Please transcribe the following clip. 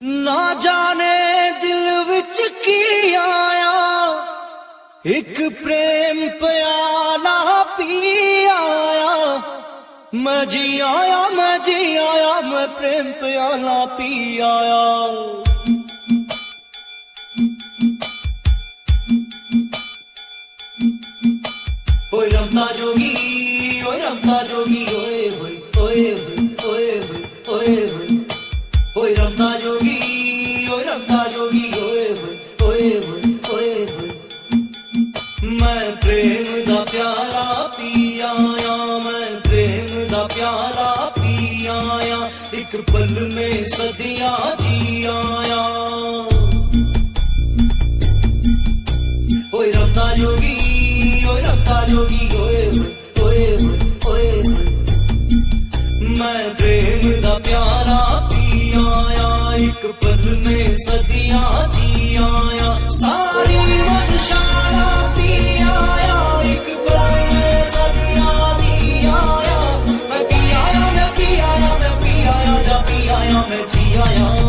ना जाने दिल विच की आया, एक प्रेम प्याला पी आया। मैं जी आया, मैं जी आया, मैं प्रेम प्याला पी आया। ओए रमता जोगी, ओए रमता जोगी, ओए होए ओए होए ओए होए ओए रमता जोगी, ओए रमता जोगी, ओए होए ओए होए। मैं प्रेम दा प्याला पी आया, मैं प्रेम दा प्याला पी आया। एक पल में सदियां जी आया। ओए रमता जोगी, ओए रमता जोगी, ओए ओए ओए ओए। मैं प्रेम दा प्याला पी आया, एक पल में सदियां जी आया। सारी वंशाला पी आया, एक पल में सदियां जी आया। मैं पी आया, मैं पी आया, मैं पी आया, जा पी आया, मैं जी आया।